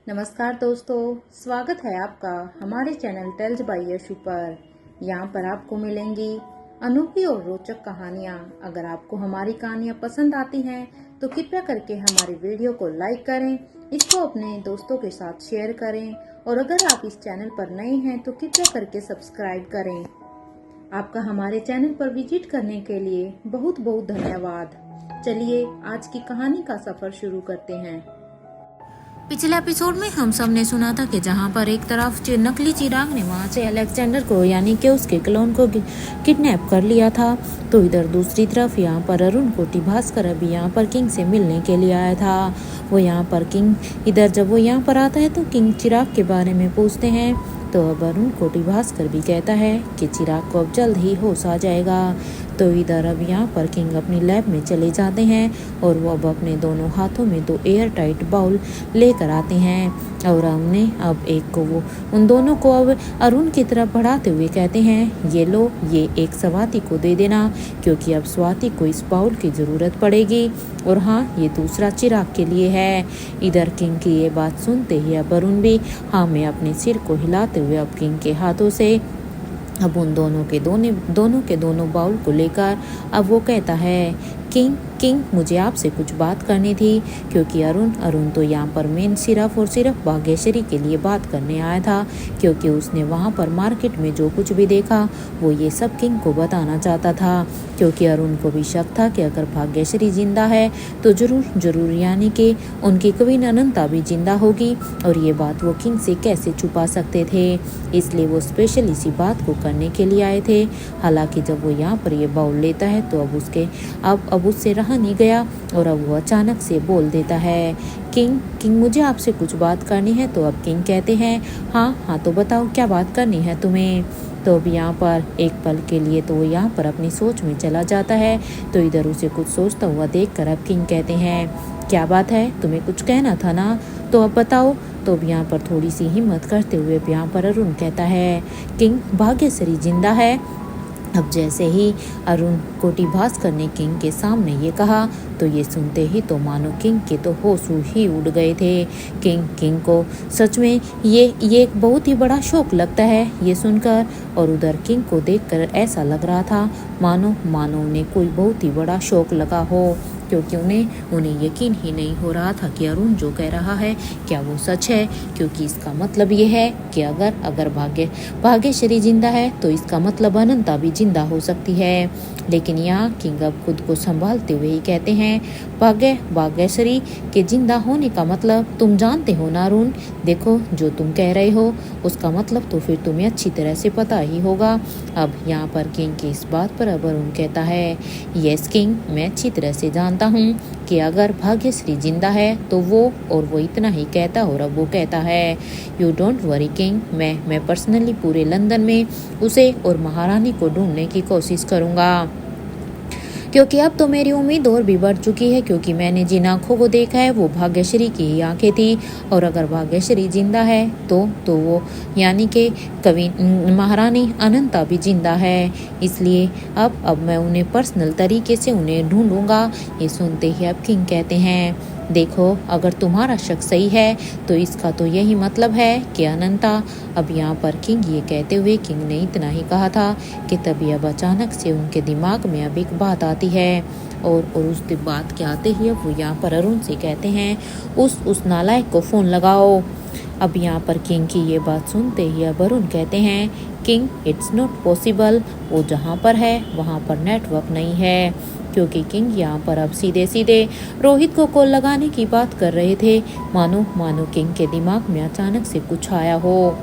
नमस्कार दोस्तों, स्वागत है आपका हमारे चैनल टेल्स बाय यशु पर। यहाँ पर आपको मिलेंगी अनोखी और रोचक कहानियाँ। अगर आपको हमारी कहानियाँ पसंद आती हैं तो कृपया करके हमारी वीडियो को लाइक करें, इसको अपने दोस्तों के साथ शेयर करें और अगर आप इस चैनल पर नए हैं तो कृपया करके सब्सक्राइब करें। आपका हमारे चैनल पर विजिट करने के लिए बहुत बहुत धन्यवाद। चलिए आज की कहानी का सफर शुरू करते हैं। पिछले एपिसोड में हम सब ने सुना था कि जहां पर एक तरफ नकली चिराग ने वहां से अलेक्जेंडर को यानी कि उसके क्लोन को किडनैप कर लिया था, तो इधर दूसरी तरफ यहां पर अरुण कोटी भास्कर अभी यहां पर किंग से मिलने के लिए आया था। वो यहां पर किंग इधर जब वो यहां पर आता है तो किंग चिराग के बारे में पूछते हैं, तो अब अरुण कोटी भास्कर भी कहता है कि चिराग को अब जल्द ही होश आ जाएगा। तो इधर अब यहाँ पर किंग अपनी लैब में चले जाते हैं और वो अब अपने दोनों हाथों में 2 एयर टाइट बाउल लेकर आते हैं और हमने अब एक को वो उन दोनों को अब अरुण की तरफ बढ़ाते हुए कहते हैं, ये लो, ये एक स्वाति को दे देना क्योंकि अब स्वाति को इस बाउल की ज़रूरत पड़ेगी, और हाँ, ये दूसरा चिराग के लिए है। इधर किंग की ये बात सुनते ही अब अरुण भी हाँ में अपने सिर को हिलाते हुए अब किंग के हाथों से अब उन दोनों के दोनों बाउल को लेकर अब वो कहता है, किंग किंग मुझे आपसे कुछ बात करनी थी, क्योंकि अरुण तो यहाँ पर मेन सिर्फ और सिर्फ भाग्यश्री के लिए बात करने आया था, क्योंकि उसने वहाँ पर मार्केट में जो कुछ भी देखा वो ये सब किंग को बताना चाहता था, क्योंकि अरुण को भी शक था कि अगर भाग्यश्री जिंदा है तो जरूर यानी कि उनकी क्वीन अनंता भी जिंदा होगी, और ये बात वो किंग से कैसे छुपा सकते थे। इसलिए वो स्पेशल इसी बात को करने के लिए आए थे। हालांकि जब वो यहाँ पर ये बाउल लेता है तो अब उससे रहा नहीं गया और अब वो अचानक से बोल देता है, किंग किंग मुझे आपसे कुछ बात करनी है। तो अब किंग कहते हैं, हाँ तो बताओ क्या बात करनी है तुम्हें। तो अब यहाँ पर एक पल के लिए तो वो यहाँ पर अपनी सोच में चला जाता है, तो इधर उसे कुछ सोचता हुआ देखकर अब किंग कहते हैं, क्या बात है, तुम्हें कुछ कहना था ना, तो अब बताओ। तो अब यहाँ पर थोड़ी सी हिम्मत करते हुए यहाँ पर अरुण कहता है, किंग भाग्यश्री जिंदा है। अब जैसे ही अरुण कोटी भास्कर ने किंग के सामने ये कहा तो ये सुनते ही तो मानो किंग के तो होश ही उड़ गए थे। किंग को सच में ये एक बहुत ही बड़ा शौक लगता है ये सुनकर, और उधर किंग को देखकर ऐसा लग रहा था मानो उन्हें कोई बहुत ही बड़ा शौक लगा हो, क्योंकि उन्हें यकीन ही नहीं हो रहा था कि अरुण जो कह रहा है क्या वो सच है, क्योंकि इसका मतलब ये है कि अगर भाग्यश्री जिंदा है तो इसका मतलब अनंता भी जिंदा हो सकती है। लेकिन यहाँ किंग अब खुद को संभालते हुए ही कहते हैं, भाग्यश्री के जिंदा होने का मतलब तुम जानते हो ना अरुण, देखो जो तुम कह रहे हो उसका मतलब तो फिर तुम्हें अच्छी तरह से पता ही होगा। अब यहाँ पर किंग की इस बात पर अब अरुण कहता है, यस किंग, मैं अच्छी तरह से जानता हूँ कि अगर भाग्यश्री जिंदा है तो वो इतना ही कहता और अब वो कहता है, यू डोंट वरी किंग, मैं पर्सनली पूरे लंदन में उसे और महारानी को ढूंढने की कोशिश करूँगा, क्योंकि अब तो मेरी उम्मीद और भी बढ़ चुकी है, क्योंकि मैंने जिन आँखों को देखा है वो भाग्यश्री की ही आँखें थी, और अगर भाग्यश्री जिंदा है तो वो यानी कि महारानी अनंता भी जिंदा है। इसलिए अब मैं उन्हें पर्सनल तरीके से उन्हें ढूंढूंगा। ये सुनते ही अब किंग कहते हैं, देखो अगर तुम्हारा शक सही है तो इसका तो यही मतलब है कि अनंता। अब यहाँ पर किंग ये कहते हुए किंग ने इतना ही कहा था कि तभी अब अचानक से उनके दिमाग में अब एक बात आती है, और उस बात के आते ही अब वो यहाँ पर अरुण से कहते हैं, उस नालायक को फ़ोन लगाओ। अब यहाँ पर किंग की ये बात सुनते ही अब अरुण कहते हैं, किंग इट्स नॉट पॉसिबल, वो जहाँ पर है वहाँ पर नेटवर्क नहीं है, क्योंकि किंग यहाँ पर अब सीधे रोहित को कॉल लगाने की बात कर रहे थे। मानो किंग के दिमाग में अचानक से कुछ आया हो।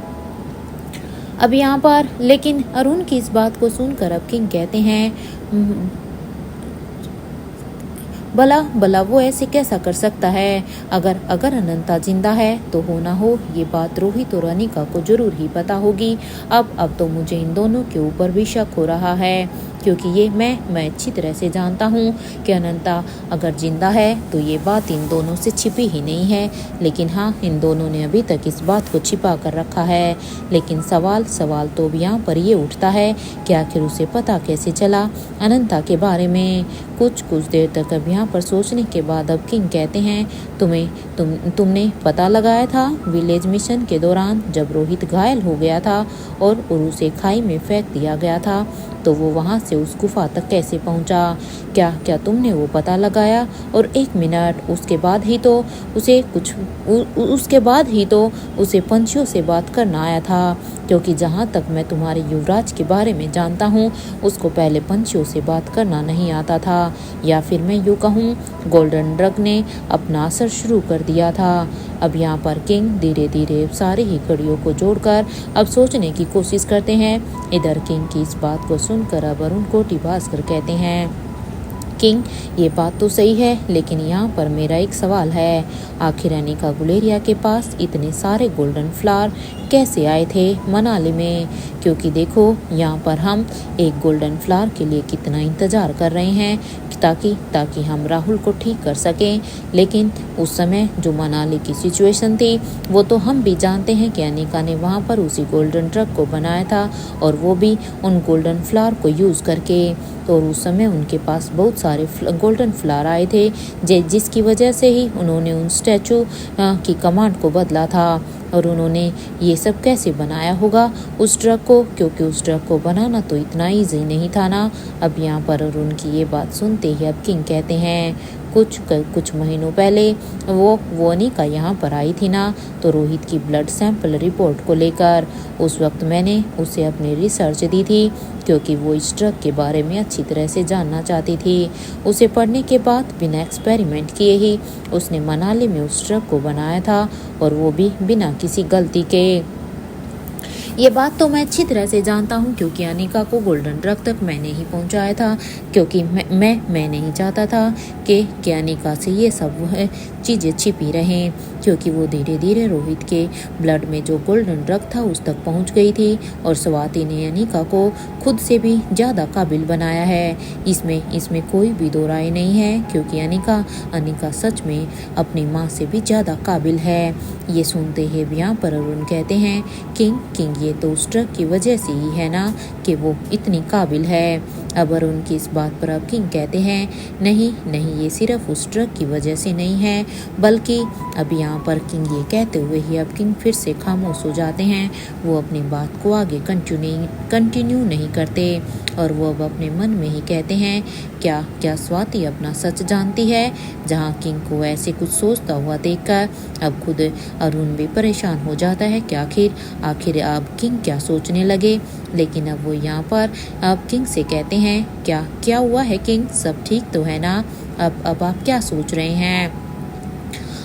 अब यहाँ पर लेकिन अरुण की इस बात को सुनकर अब किंग कहते हैं, भला वो ऐसे कैसा कर सकता है, अगर अनंता जिंदा है तो हो ना हो ये बात रोहित और अनिका को जरूर ही पता होगी। अब तो मुझे इन दोनों के ऊपर भी शक हो रहा है। क्योंकि ये मैं अच्छी तरह से जानता हूँ कि अनंता अगर जिंदा है तो ये बात इन दोनों से छिपी ही नहीं है, लेकिन हाँ, इन दोनों ने अभी तक इस बात को छिपा कर रखा है। लेकिन सवाल तो अब यहाँ पर ये उठता है कि आखिर उसे पता कैसे चला अनंता के बारे में। कुछ देर तक अब यहाँ पर सोचने के बाद अब किंग कहते हैं, तुमने पता लगाया था विलेज मिशन के दौरान जब रोहित घायल हो गया था और उसे खाई में फेंक दिया गया था, तो वो वहाँ से उस गुफा तक कैसे पहुँचा? क्या तुमने वो पता लगाया? और 1 मिनट उसके बाद ही तो उसे पंछियों से बात करना आया था, क्योंकि जहाँ तक मैं तुम्हारे युवराज के बारे में जानता हूँ उसको पहले पंछियों से बात करना नहीं आता था, या फिर मैं यूँ कहूँ गोल्डन ड्रग ने अपना असर शुरू कर दिया था। अब यहाँ पर किंग धीरे धीरे सारी ही कड़ियों को जोड़कर अब सोचने की कोशिश करते हैं। इधर किंग की इस बात को सुनकर अब अरुण कोटी भास्कर कहते हैं, किंग ये बात तो सही है, लेकिन यहाँ पर मेरा एक सवाल है, आखिर अनिका गुलेरिया के पास इतने सारे गोल्डन फ्लावर कैसे आए थे मनाली में? क्योंकि देखो यहाँ पर हम एक गोल्डन फ्लावर के लिए कितना इंतज़ार कर रहे हैं ताकि हम राहुल को ठीक कर सकें, लेकिन उस समय जो मनाली की सिचुएशन थी वो तो हम भी जानते हैं कि अनिका ने वहाँ पर उसी गोल्डन ट्रक को बनाया था, और वो भी उन गोल्डन फ्लावर को यूज़ करके। तो उस समय उनके पास बहुत सारे गोल्डन फ्लावर आए थे, जिसकी वजह से ही उन्होंने उन स्टैचू की कमांड को बदला था। और उन्होंने ये सब कैसे बनाया होगा उस ड्रग को, क्योंकि उस ड्रग को बनाना तो इतना ईजी नहीं था ना। अब यहाँ पर और उनकी ये बात सुनते ही अब किंग कहते हैं, कुछ महीनों पहले वो अनिका यहाँ पर आई थी ना, तो रोहित की ब्लड सैंपल रिपोर्ट को लेकर उस वक्त मैंने उसे अपनी रिसर्च दी थी, क्योंकि वो इस ड्रग के बारे में अच्छी तरह से जानना चाहती थी। उसे पढ़ने के बाद बिना एक्सपेरिमेंट किए ही उसने मनाली में उस ड्रग को बनाया था, और वो भी बिना किसी गलती के। ये बात तो मैं अच्छी तरह से जानता हूँ, क्योंकि अनिका को गोल्डन ड्रग तक मैंने ही पहुँचाया था, क्योंकि मैं नहीं चाहता था कि अनिका से ये सब चीज़ें छिपी रहें, क्योंकि वो धीरे धीरे रोहित के ब्लड में जो गोल्डन ड्रग था उस तक पहुँच गई थी, और स्वाति ने अनिका को खुद से भी ज़्यादा काबिल बनाया है। इसमें कोई भी दो राय नहीं है, क्योंकि अनिका सच में अपनी माँ से भी ज़्यादा काबिल है। ये सुनते ही यहाँ पर अरुण कहते हैं, किंग ये तो उस ड्रग की वजह से ही है ना कि वो इतनी काबिल है। अब अरुण की इस बात पर अब किंग कहते हैं, नहीं ये सिर्फ उस ड्रग की वजह से नहीं है, बल्कि अब यहाँ पर किंग ये कहते हुए ही अब किंग फिर से खामोश हो जाते हैं। वो अपनी बात को आगे कंटिन्यू नहीं करते, और वो अब अपने मन में ही कहते हैं, क्या स्वाति अपना सच जानती है? जहाँ किंग को ऐसे कुछ सोचता हुआ देखकर अब खुद अरुण भी परेशान हो जाता है कि आखिर अब किंग क्या सोचने लगे। लेकिन अब वो यहाँ पर अब किंग से कहते हैं, क्या हुआ है किंग, सब ठीक तो है ना? अब आप क्या सोच रहे हैं?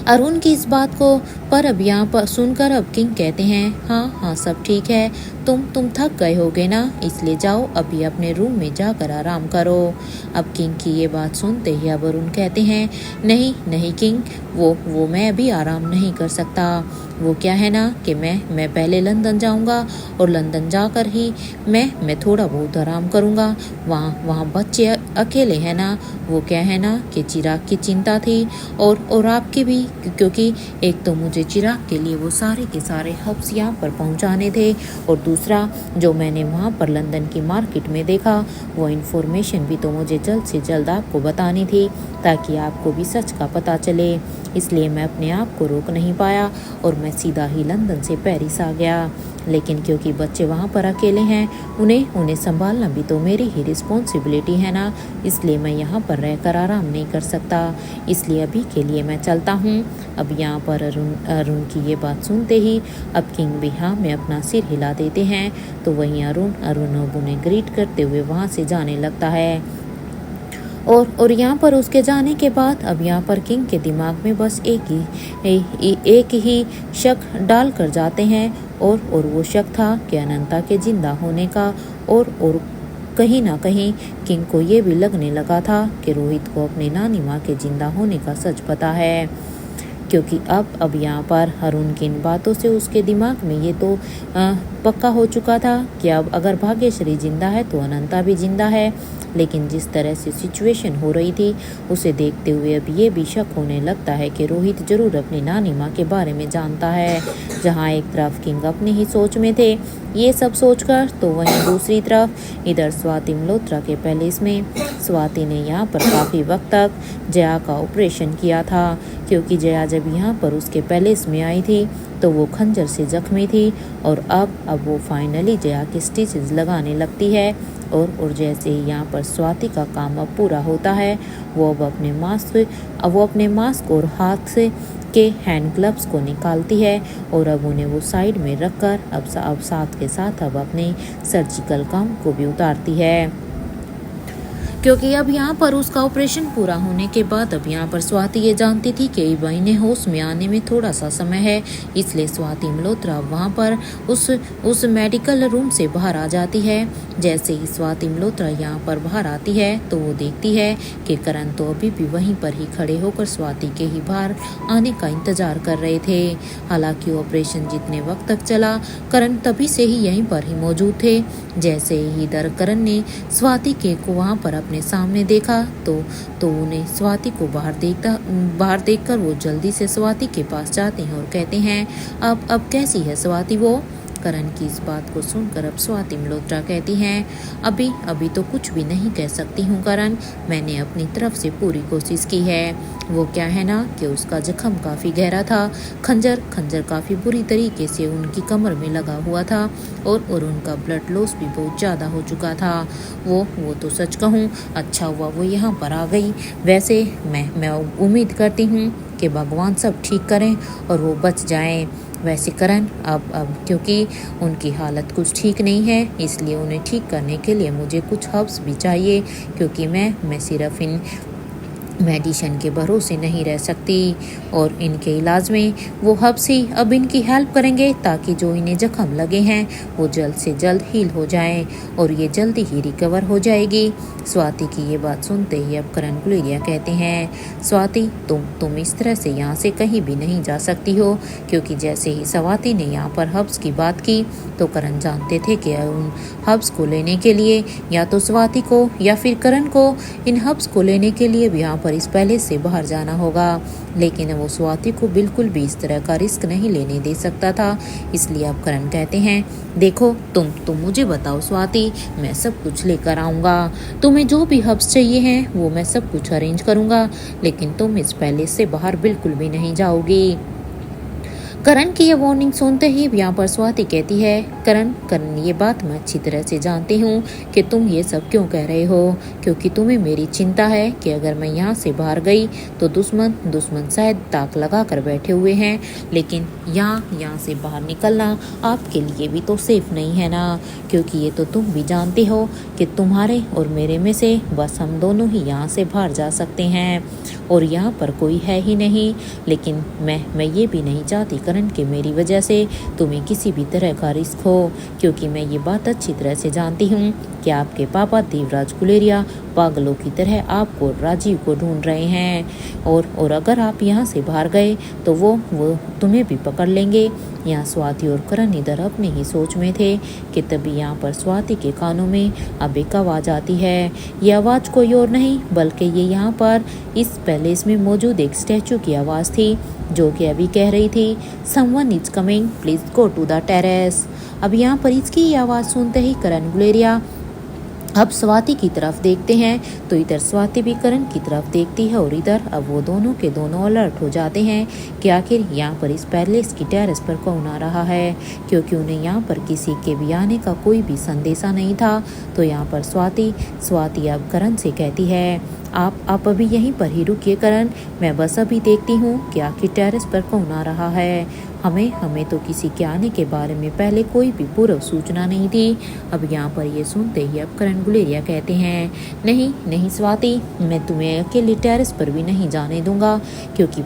अरुण की इस बात को पर अब यहाँ पर सुनकर अब किंग कहते हैं, हाँ सब ठीक है, तुम थक गए होगे ना, इसलिए जाओ अभी अपने रूम में जाकर आराम करो। अब किंग की ये बात सुनते ही अब अरुण कहते हैं, नहीं किंग, वो मैं अभी आराम नहीं कर सकता। वो क्या है ना कि मैं पहले लंदन जाऊंगा, और लंदन जाकर ही मैं थोड़ा बहुत आराम करूंगा। वहाँ बच्चे अकेले हैं ना, वो क्या है ना कि चिराग की चिंता थी, और आपकी भी, क्योंकि एक तो मुझे चिराग के लिए वो सारे के सारे हब्स यहाँ पर पहुँचाने थे, और दूसरा जो मैंने वहाँ पर लंदन की मार्केट में देखा वो इन्फॉर्मेशन भी तो मुझे जल्द से जल्द आपको बतानी थी, ताकि आपको भी सच का पता चले। इसलिए मैं अपने आप को रोक नहीं पाया, और मैं सीधा ही लंदन से पेरिस आ गया। लेकिन क्योंकि बच्चे वहाँ पर अकेले हैं, उन्हें संभालना भी तो मेरी ही रिस्पॉन्सिबिलिटी है ना, इसलिए मैं यहाँ पर रहकर आराम नहीं कर सकता, इसलिए अभी के लिए मैं चलता हूँ। अब यहाँ पर अरुण की ये बात सुनते ही अब किंग भी हाँ में अपना सिर हिला देते हैं। तो वहीं अरुण अब उन्हें ग्रीट करते हुए वहाँ से जाने लगता है। और यहाँ पर उसके जाने के बाद अब यहाँ पर किंग के दिमाग में बस एक ही शक डाल कर जाते हैं, और वो शक था कि अनंता के जिंदा होने का, और कहीं ना कहीं किंग को ये भी लगने लगा था कि रोहित को अपनी नानी माँ के जिंदा होने का सच पता है। क्योंकि अब यहाँ पर अरुण की इन बातों से उसके दिमाग में ये तो पक्का हो चुका था कि अब अगर भाग्यश्री जिंदा है तो अनंता भी जिंदा है। लेकिन जिस तरह से सिचुएशन हो रही थी उसे देखते हुए अब ये भी शक होने लगता है कि रोहित जरूर अपनी नानी माँ के बारे में जानता है। जहाँ एक तरफ किंग अपनी ही सोच में थे ये सब सोचकर, तो वहीं दूसरी तरफ इधर स्वाति मल्होत्रा के पैलेस में स्वाति ने यहाँ पर काफ़ी वक्त तक जया का ऑपरेशन किया था, क्योंकि जया जब यहाँ पर उसके पैलेस में आई थी तो वो खंजर से जख्मी थी और अब वो फाइनली जया के स्टिचेस लगाने लगती है। और जैसे ही यहाँ पर स्वाति का काम अब पूरा होता है वो अपने मास्क और हाथ से के हैंड ग्लव्स को निकालती है और अब उन्हें वो साइड में रखकर अब साथ के साथ अब अपने सर्जिकल काम को भी उतारती है, क्योंकि अब यहाँ पर उसका ऑपरेशन पूरा होने के बाद अब यहाँ पर स्वाति ये जानती थी कि इन्हें होश में आने में थोड़ा सा समय है। इसलिए स्वाति मल्होत्रा वहाँ पर उस मेडिकल रूम से बाहर आ जाती है। जैसे ही स्वाति मल्होत्रा यहाँ पर बाहर आती है तो वो देखती है कि करण तो अभी भी वहीं पर ही खड़े होकर स्वाति के ही बाहर आने का इंतजार कर रहे थे। हालांकि ऑपरेशन जितने वक्त तक चला करण तभी से ही यहीं पर ही मौजूद थे। जैसे ही इधर करण ने स्वाति के को वहाँ पर अपने सामने देखा तो उन्हें स्वाति को बाहर देखकर वो जल्दी से स्वाति के पास जाते हैं और कहते हैं अब कैसी है स्वाति वो। करण की इस बात को सुनकर अब स्वाति मल्होत्रा कहती हैं अभी तो कुछ भी नहीं कह सकती हूँ करण, मैंने अपनी तरफ से पूरी कोशिश की है। वो क्या है ना कि उसका जख्म काफ़ी गहरा था, खंजर काफ़ी बुरी तरीके से उनकी कमर में लगा हुआ था और उनका ब्लड लॉस भी बहुत ज़्यादा हो चुका था। वो तो सच कहूँ अच्छा हुआ वो यहाँ पर आ गई। वैसे मैं उम्मीद करती हूँ कि भगवान सब ठीक करें और वो बच जाएं। वैसे करण अब क्योंकि उनकी हालत कुछ ठीक नहीं है इसलिए उन्हें ठीक करने के लिए मुझे कुछ हर्ब्स भी चाहिए, क्योंकि मैं सिर्फ इन मेडिसिन के भरोसे नहीं रह सकती और इनके इलाज में वो हब्स ही अब इनकी हेल्प करेंगे ताकि जो इन्हें जख्म लगे हैं वो जल्द से जल्द हील हो जाएं और ये जल्दी ही रिकवर हो जाएगी। स्वाति की ये बात सुनते ही अब करण गुलेरिया कहते हैं स्वाति तुम इस तरह से यहाँ से कहीं भी नहीं जा सकती हो, क्योंकि जैसे ही स्वाति ने यहाँ पर हब्स की बात की तो करण जानते थे कि उन हब्स को लेने के लिए या तो स्वाति को या फिर करण को इन हब्स को लेने के लिए भी यहाँ पर इस पैलेस से बाहर जाना होगा। लेकिन वो स्वाति को बिल्कुल भी इस तरह का रिस्क नहीं लेने दे सकता था। इसलिए अब करण कहते हैं देखो तुम मुझे बताओ स्वाति, मैं सब कुछ लेकर आऊँगा, तुम्हें जो भी हब्स चाहिए हैं वो मैं सब कुछ अरेंज करूँगा, लेकिन तुम इस पैलेस से बाहर बिल्कुल भी नहीं जाओगी। करण की ये वार्निंग सुनते ही यहाँ पर स्वाति कहती है करण ये बात मैं अच्छी तरह से जानती हूँ कि तुम ये सब क्यों कह रहे हो, क्योंकि तुम्हें मेरी चिंता है कि अगर मैं यहाँ से बाहर गई तो दुश्मन शायद ताक लगा कर बैठे हुए हैं, लेकिन यहाँ से बाहर निकलना आपके लिए भी तो सेफ नहीं है ना, क्योंकि ये तो तुम भी जानते हो कि तुम्हारे और मेरे में से बस हम दोनों ही यहाँ से बाहर जा सकते हैं और यहाँ पर कोई है ही नहीं। लेकिन मैं ये भी नहीं चाहती करण कि मेरी वजह से तुम्हें किसी भी तरह का रिस्क हो, क्योंकि मैं ये बात अच्छी तरह से जानती हूँ कि आपके पापा देवराज गुलेरिया पागलों की तरह आपको राजीव को ढूंढ रहे हैं और अगर आप यहाँ से बाहर गए तो वो तुम्हें भी पकड़ लेंगे। यहाँ स्वाति और करण इधर अपनी ही सोच में थे कि तभी यहाँ पर स्वाति के कानों में अब एक आवाज़ आती है। ये आवाज़ कोई और नहीं बल्कि ये यहाँ पर इस पैलेस में मौजूद एक स्टैचू की आवाज़ थी, जो कि अभी कह रही थी someone is coming please go to the terrace. अब यहाँ पर इसकी आवाज़ सुनते ही करण गुलेरिया अब स्वाति की तरफ देखते हैं तो इधर स्वाति भी करण की तरफ देखती है और इधर अब वो दोनों के दोनों अलर्ट हो जाते हैं कि आखिर यहाँ पर इस पैलेस की टेरेस पर कौन आ रहा है, क्योंकि उन्हें यहाँ पर किसी के भी आने का कोई भी संदेशा नहीं था। तो यहाँ पर स्वाति अब करण से कहती है आप अभी यहीं पर ही रुकिए करण, मैं बस अभी देखती हूँ कि आखिर टेरेस पर कौन आ रहा है। हमें तो किसी के आने के बारे में पहले कोई भी पूर्व सूचना नहीं थी। अब यहाँ पर ये सुनते ही अब करण गुलेरिया कहते हैं नहीं स्वाति, मैं तुम्हें अकेले टेरेस पर भी नहीं जाने दूंगा, क्योंकि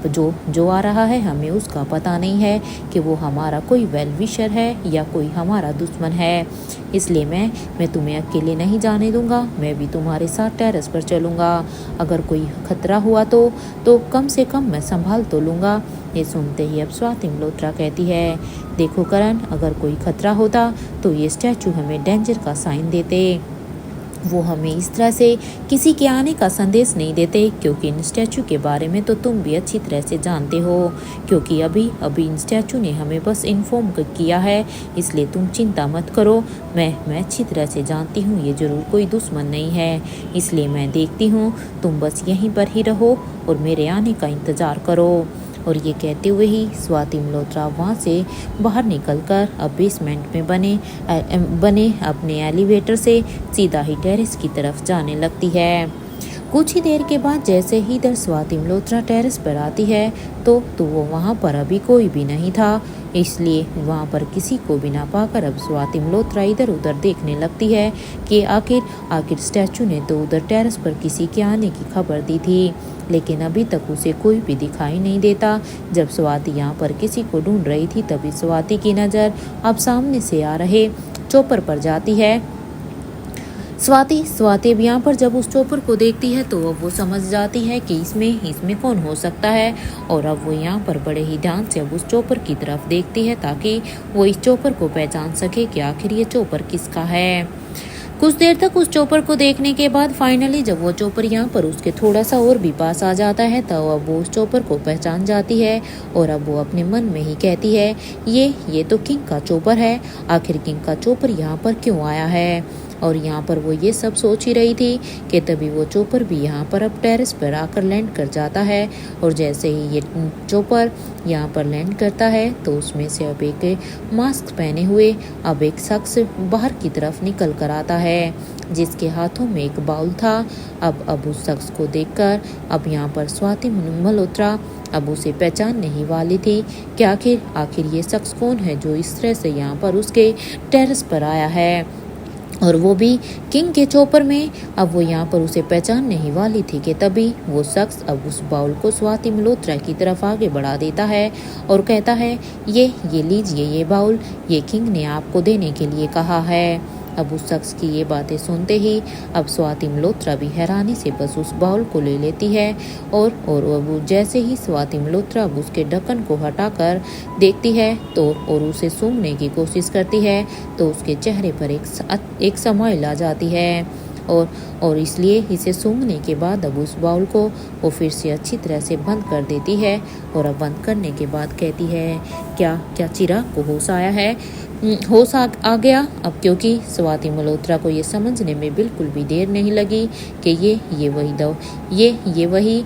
जो आ रहा है हमें उसका पता नहीं है कि वो हमारा कोई वेल विशर है या कोई हमारा दुश्मन है। इसलिए मैं तुम्हें अकेले नहीं जाने दूंगा। मैं भी तुम्हारे साथ टेरेस पर चलूँगा। अगर कोई खतरा हुआ तो कम से कम मैं संभाल तो लूँगा। ये सुनते ही अब स्वाति मल्होत्रा कहती है, देखो करण, अगर कोई खतरा होता तो ये स्टैचू हमें डेंजर का साइन देते। वो हमें इस तरह से किसी के आने का संदेश नहीं देते, क्योंकि इन स्टैचू के बारे में तो तुम भी अच्छी तरह से जानते हो, क्योंकि अभी इन स्टैचू ने हमें बस इन्फॉर्म किया है। इसलिए तुम चिंता मत करो। मैं अच्छी तरह से जानती हूँ ये जरूर कोई दुश्मन नहीं है। इसलिए मैं देखती हूँ, तुम बस यहीं पर ही रहो और मेरे आने का इंतज़ार करो। और ये कहते हुए ही स्वाति मल्होत्रा वहाँ से बाहर निकलकर अब बेसमेंट में बने अपने एलिवेटर से सीधा ही टेरेस की तरफ जाने लगती है। कुछ ही देर के बाद जैसे ही इधर स्वाति मल्होत्रा टेरेस पर आती है तो वो वहाँ पर अभी कोई भी नहीं था। इसलिए वहाँ पर किसी को भी ना पाकर अब स्वाति मल्होत्रा इधर उधर देखने लगती है कि आखिर स्टैचू ने तो उधर टेरेस पर किसी के आने की खबर दी थी, लेकिन अभी तक उसे कोई भी दिखाई नहीं देता। जब स्वाति यहाँ पर किसी को ढूंढ रही थी तभी स्वाति की नज़र अब सामने से आ रहे चोपर पर जाती है। स्वाति अब यहाँ पर जब उस चोपर को देखती है तो अब वो समझ जाती है कि इसमें कौन हो सकता है। और अब वो यहाँ पर बड़े ही ध्यान से अब उस चोपर की तरफ देखती है ताकि वो इस चोपर को पहचान सके कि आखिर ये चोपर किसका है। कुछ देर तक उस चोपर को देखने के बाद फाइनली जब वो चोपर यहाँ पर उसके थोड़ा सा और भी पास आ जाता है तो अब वो उस चोपर को पहचान जाती है। और अब वो अपने मन में ही कहती है, ये तो किंग का चोपर है। आखिर किंग का चोपर यहाँ पर क्यों आया है। और यहाँ पर वो ये सब सोच ही रही थी कि तभी वो चोपर भी यहाँ पर अब टेरेस पर आकर लैंड कर जाता है। और जैसे ही ये चोपर यहाँ पर लैंड करता है तो उसमें से अब एक मास्क पहने हुए अब एक शख्स बाहर की तरफ निकल कर आता है, जिसके हाथों में एक बाउल था। अब उस शख्स को देखकर अब यहाँ पर स्वाति मल्होत्रा अब उसे पहचानने ही वाली थी कि आखिर ये शख्स कौन है जो इस तरह से यहाँ पर उसके टेरेस पर आया है। और वो भी किंग के चोपर में। अब वो यहाँ पर उसे पहचानने ही वाली थी कि तभी वो शख्स अब उस बाउल को स्वाति मल्होत्रा की तरफ आगे बढ़ा देता है और कहता है, ये लीजिए ये बाउल, ये किंग ने आपको देने के लिए कहा है। अब उस शख्स की ये बातें सुनते ही अब स्वाति मल्होत्रा भी हैरानी से बस उस बाउल को ले लेती है। और अब जैसे ही स्वाति मल्होत्रा अब उसके ढक्कन को हटाकर देखती है तो और उसे सूंघने की कोशिश करती है तो उसके चेहरे पर एक स्माइल आ जाती है। और इसलिए इसे सूंघने के बाद अब उस बाउल को वो फिर से अच्छी तरह से बंद कर देती है। और अब बंद करने के बाद कहती है, क्या चिराग को होश आया है। होश आ गया अब, क्योंकि स्वाति मल्होत्रा को ये समझने में बिल्कुल भी देर नहीं लगी कि ये वही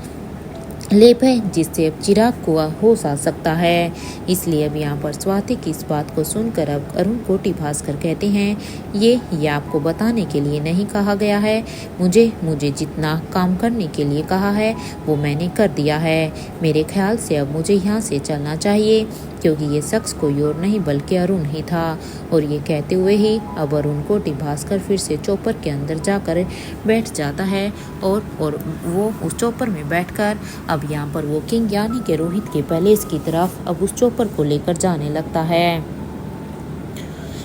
लेप है जिससे अब चिराग को होश आ सकता है। इसलिए अब यहाँ पर स्वाति की इस बात को सुनकर अब अरुण कोटी भास्कर कहते हैं, ये आपको बताने के लिए नहीं कहा गया है। मुझे जितना काम करने के लिए कहा है वो मैंने कर दिया है। मेरे ख्याल से अब मुझे यहाँ से चलना चाहिए, क्योंकि ये शख्स कोई और नहीं बल्कि अरुण ही था। और ये कहते हुए ही अब अरुण कोटी भास्कर फिर से चोपर के अंदर जाकर बैठ जाता है। और वो उस चोपर में बैठकर अब यहाँ पर वो किंग यानी कि रोहित के पैलेस की तरफ अब उस चोपर को लेकर जाने लगता है।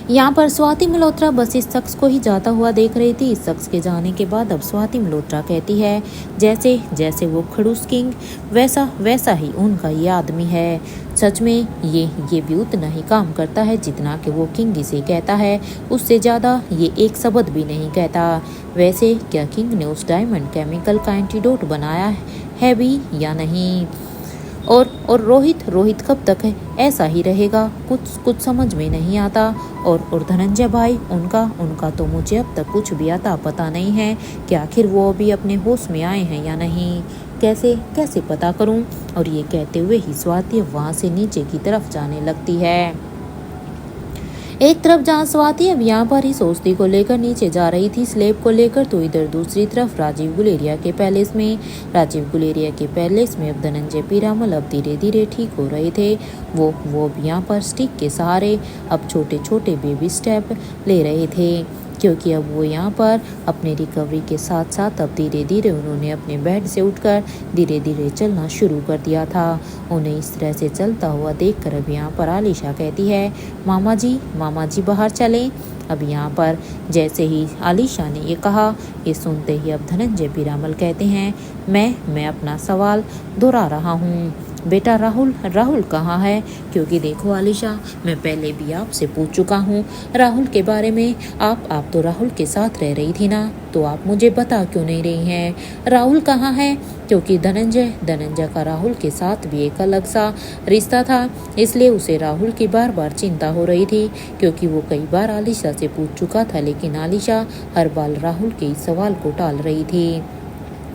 यहाँ पर स्वाति मल्होत्रा बस इस शख्स को ही जाता हुआ देख रही थी। इस शख्स के जाने के बाद अब स्वाति मल्होत्रा कहती है, जैसे वो खड़ूस किंग वैसा ही उनका ये आदमी है। सच में ये भी उतना ही काम करता है जितना कि वो किंग इसे कहता है, उससे ज़्यादा ये एक शब्द भी नहीं कहता। वैसे क्या किंग ने उस डायमंड केमिकल का एंटीडोट बनाया है भी या नहीं। और रोहित कब तक है ऐसा ही रहेगा, कुछ समझ में नहीं आता। और धनंजय भाई उनका तो मुझे अब तक कुछ भी आता पता नहीं है कि आखिर वो अभी अपने होश में आए हैं या नहीं। कैसे पता करूं। और ये कहते हुए ही स्वाति वहां से नीचे की तरफ जाने लगती है। एक तरफ जहाँ स्वाति अब यहाँ पर ही सोचती को लेकर नीचे जा रही थी स्लेब को लेकर, तो इधर दूसरी तरफ राजीव गुलेरिया के पैलेस में अब धनंजय पीरामल अब धीरे धीरे ठीक हो रहे थे। वो अब यहाँ पर स्टिक के सहारे अब छोटे छोटे बेबी स्टेप ले रहे थे। क्योंकि अब वो यहाँ पर अपने रिकवरी के साथ साथ अब धीरे धीरे उन्होंने अपने बेड से उठकर धीरे धीरे चलना शुरू कर दिया था। उन्हें इस तरह से चलता हुआ देखकर अब यहाँ पर आलिशा कहती है, मामा जी बाहर चलें। अब यहाँ पर जैसे ही आलिशा ने ये कहा, ये सुनते ही अब धनंजय पीरामल कहते हैं, मैं अपना सवाल दोहरा रहा हूँ, बेटा राहुल कहाँ है? क्योंकि देखो आलिशा, मैं पहले भी आपसे पूछ चुका हूँ राहुल के बारे में। आप तो राहुल के साथ रह रही थी ना, तो आप मुझे बता क्यों नहीं रही हैं राहुल कहाँ है? क्योंकि धनंजय का राहुल के साथ भी एक अलग सा रिश्ता था, इसलिए उसे राहुल की बार बार चिंता हो रही थी। क्योंकि वो कई बार आलिशा से पूछ चुका था, लेकिन आलिशा हर बार राहुल के इस सवाल को टाल रही थी।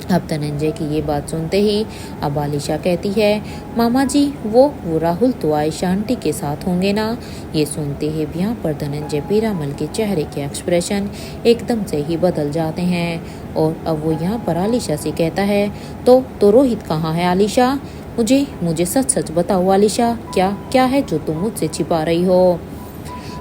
अब धनंजय की ये बात सुनते ही अब आलिशा कहती है, मामा जी वो राहुल तो आयशा आंटी के साथ होंगे ना। ये सुनते ही यहाँ पर धनंजय पीरामल के चेहरे के एक्सप्रेशन एकदम से ही बदल जाते हैं और अब वो यहाँ पर आलिशा से कहता है, तो रोहित कहाँ है आलिशा? मुझे सच बताओ आलिशा, क्या है जो तुम मुझसे छिपा रही हो?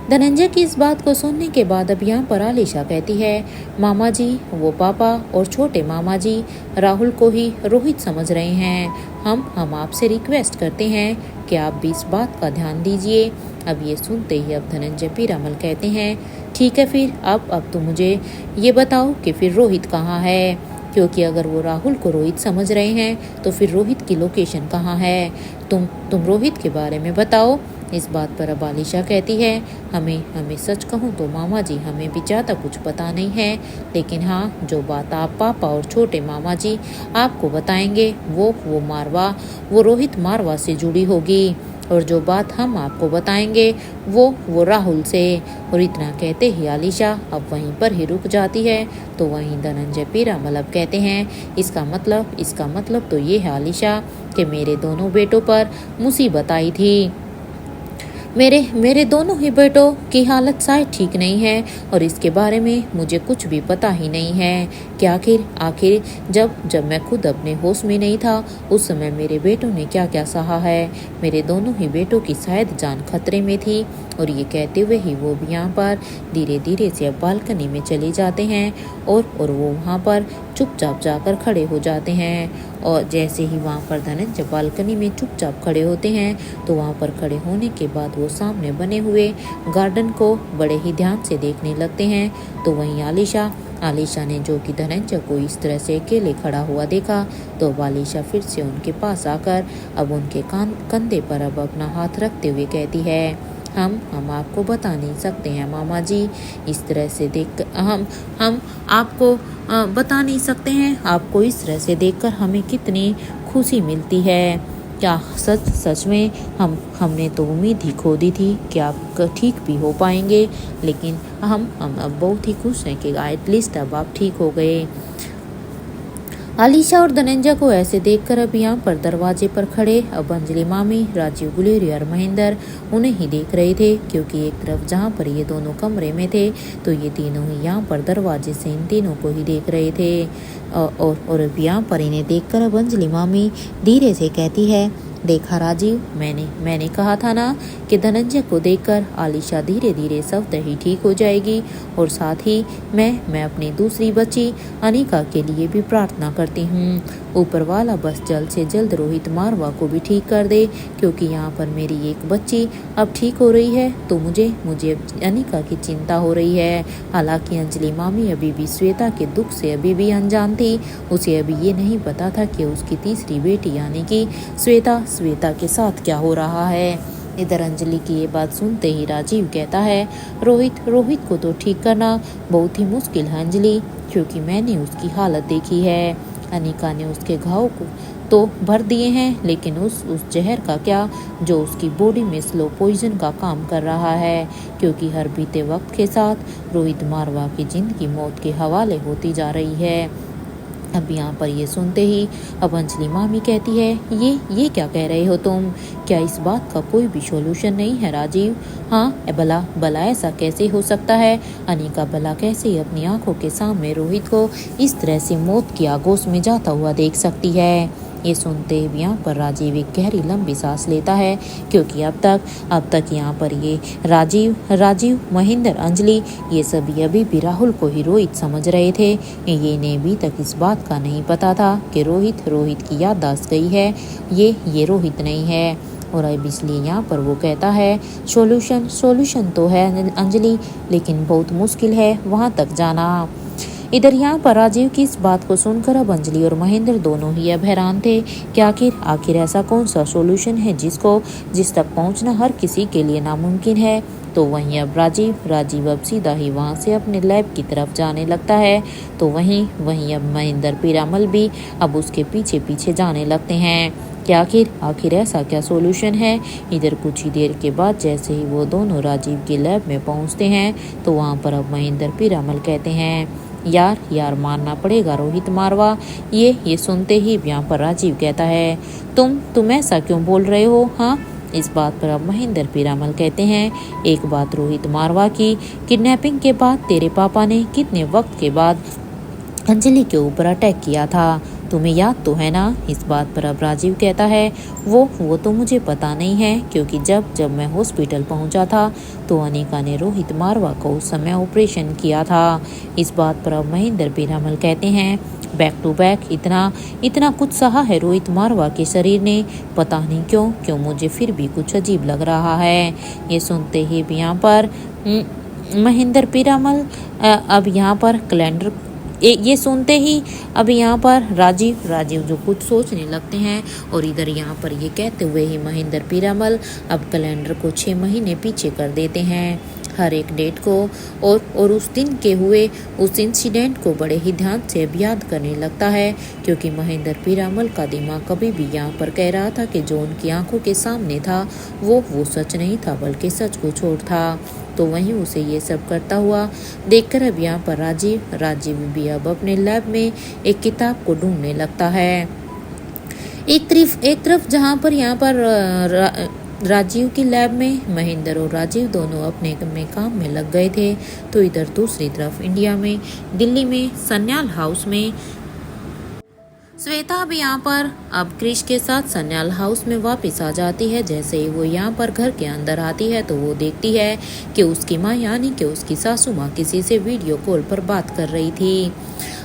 धनंजय की इस बात को सुनने के बाद अब यहाँ पर आलिशा कहती है, मामा जी वो पापा और छोटे मामा जी राहुल को ही रोहित समझ रहे हैं। हम आपसे रिक्वेस्ट करते हैं कि आप भी इस बात का ध्यान दीजिए। अब ये सुनते ही अब धनंजय पीरामल कहते हैं, ठीक है फिर अब तो मुझे ये बताओ कि फिर रोहित कहाँ है? क्योंकि अगर वो राहुल को रोहित समझ रहे हैं तो फिर रोहित की लोकेशन कहाँ है? तुम रोहित के बारे में बताओ। इस बात पर अब आलिशा कहती है, हमें सच कहूँ तो मामा जी हमें भी ज़्यादा कुछ पता नहीं है, लेकिन हाँ जो बात आप पापा और छोटे मामा जी आपको बताएंगे वो रोहित मारवा से जुड़ी होगी, और जो बात हम आपको बताएंगे वो राहुल से। और इतना कहते ही आलिशा अब वहीं पर ही रुक जाती है। तो वहीं धनंजय पीरामल अब कहते हैं, इसका मतलब तो ये है आलिशा कि मेरे दोनों बेटों पर मुसीबत आई थी। मेरे दोनों ही बेटों की हालत शायद ठीक नहीं है और इसके बारे में मुझे कुछ भी पता ही नहीं है कि आखिर जब मैं खुद अपने होश में नहीं था उस समय मेरे बेटों ने क्या सहा है। मेरे दोनों ही बेटों की शायद जान खतरे में थी। और ये कहते हुए ही वो भी यहाँ पर धीरे धीरे से अब बालकनी में चले जाते हैं और वो वहाँ पर चुपचाप जाकर खड़े हो जाते हैं। और जैसे ही वहाँ पर धनंजय बालकनी में चुपचाप खड़े होते हैं तो वहाँ पर खड़े होने के बाद वो सामने बने हुए गार्डन को बड़े ही ध्यान से देखने लगते हैं। तो वहीं आलिशा ने जो कि धनंजय को इस तरह से अकेले खड़ा हुआ देखा, तो अब आलिशा फिर से उनके पास आकर अब उनके कंधे पर अब अपना हाथ रखते हुए कहती है, हम आपको बता नहीं सकते हैं मामा जी, इस तरह से देख हम आपको बता नहीं सकते हैं आपको इस तरह से देखकर हमें कितनी खुशी मिलती है। क्या सच में हमने तो उम्मीद ही खो दी थी कि आप ठीक भी हो पाएंगे, लेकिन हम अब बहुत ही खुश हैं कि एटलीस्ट अब आप ठीक हो गए। आलिशा और धनंजय को ऐसे देखकर अब यहाँ पर दरवाजे पर खड़े अब अंजलि मामी, राजीव गुलेरी और महेंद्र उन्हें ही देख रहे थे। क्योंकि एक तरफ जहाँ पर ये दोनों कमरे में थे तो ये तीनों ही यहाँ पर दरवाजे से इन तीनों को ही देख रहे थे। और अब यहाँ पर इन्हें देखकर अब अंजलि मामी धीरे से कहती है, देखा राजीव, मैंने कहा था ना कि धनंजय को देखकर आलिशा धीरे धीरे स्वतः ही ठीक हो जाएगी। और साथ ही मैं अपनी दूसरी बच्ची अनिका के लिए भी प्रार्थना करती हूँ, ऊपर वाला बस जल्द से जल्द रोहित मारवा को भी ठीक कर दे। क्योंकि यहाँ पर मेरी एक बच्ची अब ठीक हो रही है तो मुझे अनिका की चिंता हो रही है। हालांकि अंजलि मामी अभी भी श्वेता के दुख से अभी भी अनजान थी। उसे अभी ये नहीं पता था कि उसकी तीसरी बेटी यानी कि श्वेता के साथ क्या हो रहा है। इधर अंजलि की ये बात सुनते ही राजीव कहता है, रोहित को तो ठीक करना बहुत ही मुश्किल है अंजलि, क्योंकि मैंने उसकी हालत देखी है। अनिका ने उसके घाव को तो भर दिए हैं, लेकिन उस जहर का क्या जो उसकी बॉडी में स्लो पॉइजन का काम कर रहा है। क्योंकि हर बीते वक्त के साथ रोहित मारवा की जिंदगी मौत के हवाले होती जा रही है। अब यहाँ पर ये सुनते ही अब अंजलि मामी कहती है, ये क्या कह रहे हो तुम? क्या इस बात का कोई भी सॉल्यूशन नहीं है राजीव? हाँ भला ऐसा कैसे हो सकता है? अनिका भला कैसे अपनी आंखों के सामने रोहित को इस तरह से मौत की आगोश में जाता हुआ देख सकती है? ये सुनते ही यहाँ पर राजीव एक गहरी लंबी सांस लेता है, क्योंकि अब तक यहाँ पर ये राजीव महेंद्र अंजलि ये सभी अभी भी राहुल को ही रोहित समझ रहे थे। ये ने अभी तक इस बात का नहीं पता था कि रोहित की याददाश्त गई है, ये रोहित नहीं है। और अब इसलिए यहाँ पर वो कहता है सॉल्यूशन तो है अंजलि, लेकिन बहुत मुश्किल है वहाँ तक जाना। इधर यहाँ पर राजीव की इस बात को सुनकर अब अंजलि और महेंद्र दोनों ही अब हैरान थे कि आखिर ऐसा कौन सा सॉल्यूशन है जिस तक पहुँचना हर किसी के लिए नामुमकिन है। तो वहीं अब राजीव अब सीधा ही वहाँ से अपने लैब की तरफ जाने लगता है। तो वहीं अब महेंद्र पीरामल भी अब उसके पीछे जाने लगते हैं कि आखिर ऐसा क्या सॉल्यूशन है। इधर कुछ ही देर के बाद जैसे ही वो दोनों राजीव के लैब में पहुंचते हैं तो वहां पर अब महेंद्र पीरामल कहते हैं, यार मानना पड़ेगा रोहित मारवा। ये सुनते ही यहाँ पर राजीव कहता है, तुम ऐसा क्यों बोल रहे हो? हाँ। इस बात पर अब महेंद्र पीरामल कहते हैं, एक बात रोहित मारवा की किडनैपिंग के बाद तेरे पापा ने कितने वक्त के बाद अंजलि के ऊपर अटैक किया था, तुम्हें याद तो है ना? इस बात पर अब राजीव कहता है, वो तो मुझे पता नहीं है, क्योंकि जब मैं हॉस्पिटल पहुंचा था तो अनिका ने रोहित मारवा को उस समय ऑपरेशन किया था। इस बात पर अब महेंद्र पीरामल कहते हैं, बैक टू बैक इतना कुछ सहा है रोहित मारवा के शरीर ने, पता नहीं क्यों मुझे फिर भी कुछ अजीब लग रहा है। ये सुनते ही यहाँ पर महेंद्र पीरामल अब यहाँ पर कैलेंडर ये सुनते ही अब यहाँ पर राजीव जो कुछ सोचने लगते हैं। और इधर यहाँ पर ये कहते हुए ही महेंद्र पीरामल अब कैलेंडर को 6 महीने पीछे कर देते हैं, हर एक डेट को, और उस दिन के हुए उस इंसिडेंट को बड़े ही ध्यान से अब याद करने लगता है, क्योंकि महेंद्र पीरामल का दिमाग कभी भी यहाँ पर कह रहा था कि जो उनकी आंखों के सामने था वो सच नहीं था, बल्कि सच कुछ और था। तो वहीं उसे ये सब करता हुआ देखकर अब यहाँ पर राजीव भी अब अपने लैब में एक किताब को ढूंढने लगता है। एक तरफ जहाँ पर यहाँ पर राजीव की लैब में महेंद्र और राजीव दोनों अपने में काम में लग गए थे, तो इधर दूसरी तरफ इंडिया में दिल्ली में सन्याल हाउस में श्वेता भी यहाँ पर अब क्रिश के साथ सन्याल हाउस में वापस आ जाती है। जैसे ही वो यहाँ पर घर के अंदर आती है तो वो देखती है कि उसकी माँ यानी कि उसकी सासू माँ किसी से वीडियो कॉल पर बात कर रही थी।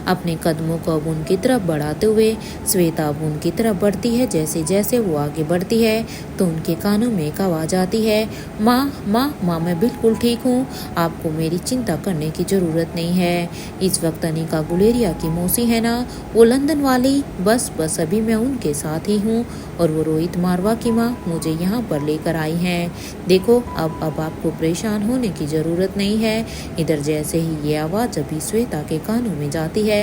अपने कदमों को अब उनकी तरफ बढ़ाते हुए श्वेता अब उनकी तरफ बढ़ती है। जैसे जैसे वो आगे बढ़ती है तो उनके कानों में एक आवाज़ आती है, माँ मैं बिल्कुल ठीक हूँ, आपको मेरी चिंता करने की ज़रूरत नहीं है। इस वक्त अनिका गुलेरिया की मौसी है ना, वो लंदन वाली, बस अभी मैं उनके साथ ही हूँ, और वो रोहित मारवा की माँ मुझे यहाँ पर लेकर आई हैं। देखो अब आपको परेशान होने की ज़रूरत नहीं है। इधर जैसे ही ये आवाज़ अभी श्वेता के कानों में जाती है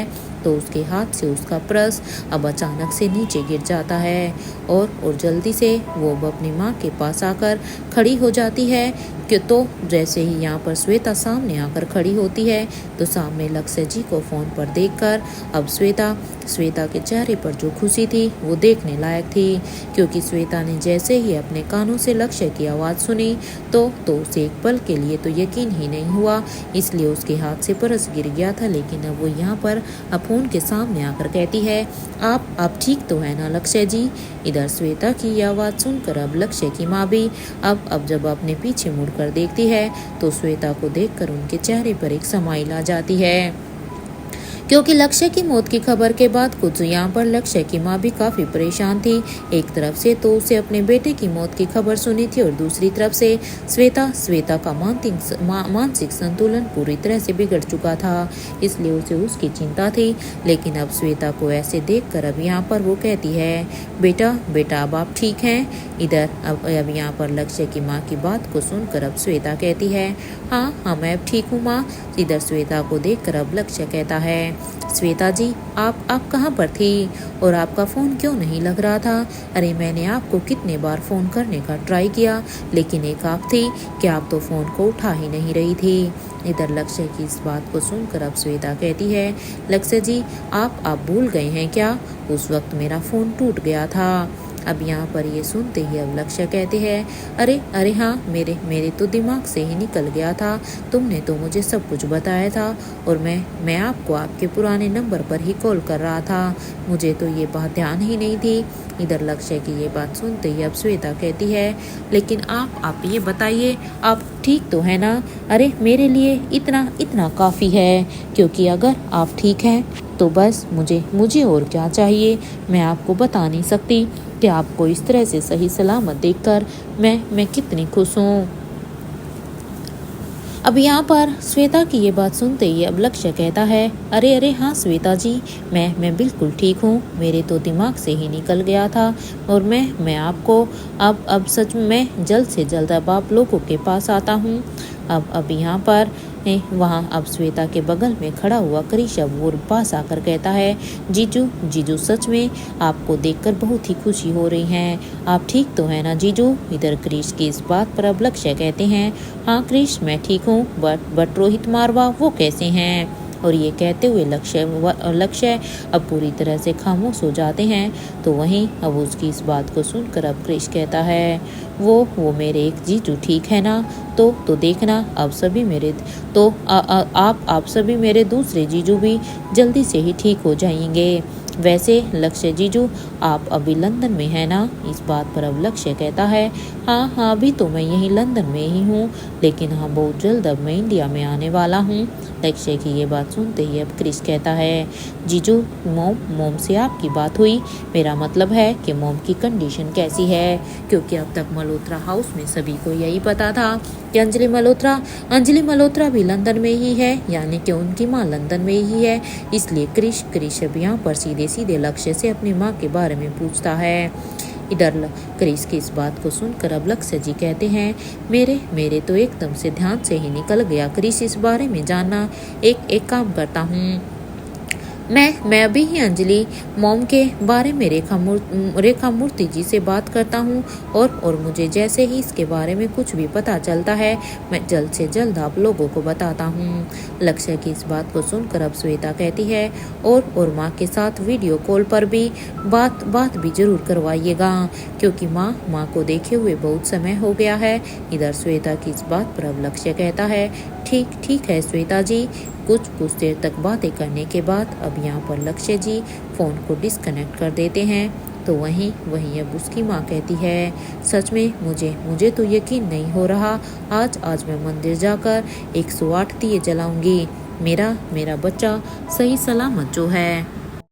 तो उसके हाथ से उसका पर्स अब अचानक से नीचे गिर जाता है, और जल्दी से वो अब अपनी माँ के पास आकर खड़ी हो जाती है। कि तो जैसे ही यहाँ पर श्वेता सामने आकर खड़ी होती है तो सामने लक्ष्य जी को फ़ोन पर देखकर अब श्वेता के चेहरे पर जो खुशी थी वो देखने लायक थी, क्योंकि श्वेता ने जैसे ही अपने कानों से लक्ष्य की आवाज़ सुनी तो उसे एक पल के लिए तो यकीन ही नहीं हुआ, इसलिए उसके हाथ से पर्स गिर गया था। लेकिन अब वो यहाँ पर अब फ़ोन के सामने आकर कहती है, आप ठीक तो है ना लक्ष्य जी? इधर श्वेता की आवाज़ सुनकर अब लक्ष्य की माँ भी अब जब अपने पीछे मुड़कर देखती है तो श्वेता को देखकर उनके चेहरे पर एक स्माइल आ जाती है, क्योंकि लक्ष्य की मौत की खबर के बाद कुछ यहाँ पर लक्ष्य की माँ भी काफ़ी परेशान थी। एक तरफ से तो उसे अपने बेटे की मौत की खबर सुनी थी और दूसरी तरफ से श्वेता का मानसिक संतुलन पूरी तरह से बिगड़ चुका था, इसलिए उसे उसकी चिंता थी। लेकिन अब श्वेता को ऐसे देखकर अब यहाँ पर वो कहती है, बेटा अब आप ठीक हैं? इधर अब यहाँ पर लक्ष्य की माँ की बात को सुनकर अब श्वेता कहती है, हाँ मैं अब ठीक हूँ माँ। इधर श्वेता को देखकर अब लक्ष्य कहता है, श्वेता जी आप कहाँ पर थी और आपका फ़ोन क्यों नहीं लग रहा था? अरे मैंने आपको कितने बार फ़ोन करने का ट्राई किया, लेकिन एक आप थी कि आप तो फ़ोन को उठा ही नहीं रही थी। इधर लक्ष्य की इस बात को सुनकर अब श्वेता कहती है, लक्ष्य जी आप भूल गए हैं क्या? उस वक्त मेरा फ़ोन टूट गया था। अब यहाँ पर ये सुनते ही अब लक्ष्य कहते हैं, अरे अरे हाँ, मेरे मेरे तो दिमाग से ही निकल गया था, तुमने तो मुझे सब कुछ बताया था और मैं आपको आपके पुराने नंबर पर ही कॉल कर रहा था, मुझे तो ये बात ध्यान ही नहीं थी। इधर लक्ष्य की ये बात सुनते ही अब श्वेता कहती है, लेकिन आप ये बताइए, आप ठीक तो है ना? अरे मेरे लिए इतना इतना काफ़ी है, क्योंकि अगर आप ठीक हैं तो बस मुझे और क्या चाहिए। मैं आपको बता नहीं सकती कि आपको इस तरह से सही सलामत देखकर मैं कितनी खुश हूँ। अब यहाँ पर श्वेता की ये बात सुनते ही अब लक्ष्य कहता है, अरे अरे हाँ श्वेता जी, मैं बिल्कुल ठीक हूँ, मेरे तो दिमाग से ही निकल गया था और मैं आपको अब सच में जल्द से जल्द अब आप लोगों के पास आता हूँ। अब यहाँ पर वहाँ अब श्वेता के बगल में खड़ा हुआ क्रिश अब वो पास आकर कहता है, जीजू सच में आपको देखकर बहुत ही खुशी हो रही है, आप ठीक तो है ना जीजू? इधर क्रिश की इस बात पर अब लक्ष्य कहते हैं, हाँ क्रिश मैं ठीक हूँ, बट रोहित मारवा वो कैसे हैं? और ये कहते हुए लक्ष्य अब पूरी तरह से खामोश हो जाते हैं। तो वहीं अब उसकी इस बात को सुनकर अब क्रिश कहता है, वो मेरे एक जीजू ठीक है ना? तो देखना अब सभी मेरे तो आप सभी मेरे दूसरे जीजू भी जल्दी से ही ठीक हो जाएंगे। वैसे लक्ष्य जीजू आप अभी लंदन में है ना? इस बात पर अब लक्ष्य कहता है, हाँ अभी तो मैं यहीं लंदन में ही हूँ, लेकिन हाँ बहुत जल्द अब मैं इंडिया में आने वाला हूँ। लक्ष्य की ये बात सुनते ही अब क्रिश कहता है, जीजू मोम से आपकी बात हुई? मेरा मतलब है कि मोम की कंडीशन कैसी है? क्योंकि अब तक मल्होत्रा हाउस में सभी को यही पता था कि अंजलि मल्होत्रा भी लंदन में ही है, यानी कि उनकी माँ लंदन में ही है। इसलिए क्रिश अब यहाँ पर सीधे लक्ष्य से अपनी माँ के बारे में पूछता है। इधर क्रिश की इस बात को सुनकर अब लक्ष्य जी कहते हैं, मेरे तो एकदम से ध्यान से ही निकल गया क्रिश इस बारे में जानना। एक काम करता हूँ, मैं अभी ही अंजलि मॉम के बारे में रेखा मूर्ति जी से बात करता हूँ और मुझे जैसे ही इसके बारे में कुछ भी पता चलता है मैं जल्द से जल्द आप लोगों को बताता हूँ। लक्ष्य की इस बात को सुनकर अब श्वेता कहती है, और माँ के साथ वीडियो कॉल पर भी बात भी जरूर करवाइएगा, क्योंकि माँ को देखे हुए बहुत समय हो गया है। इधर श्वेता की इस बात पर अब लक्ष्य कहता है, ठीक है श्वेता जी। कुछ देर तक बातें करने के बाद अब यहाँ पर लक्ष्य जी फ़ोन को डिस्कनेक्ट कर देते हैं। तो वहीं अब उसकी माँ कहती है, सच में मुझे तो यकीन नहीं हो रहा, आज मैं मंदिर जाकर 108 दिए जलाऊंगी, मेरा बच्चा सही सलामत जो है।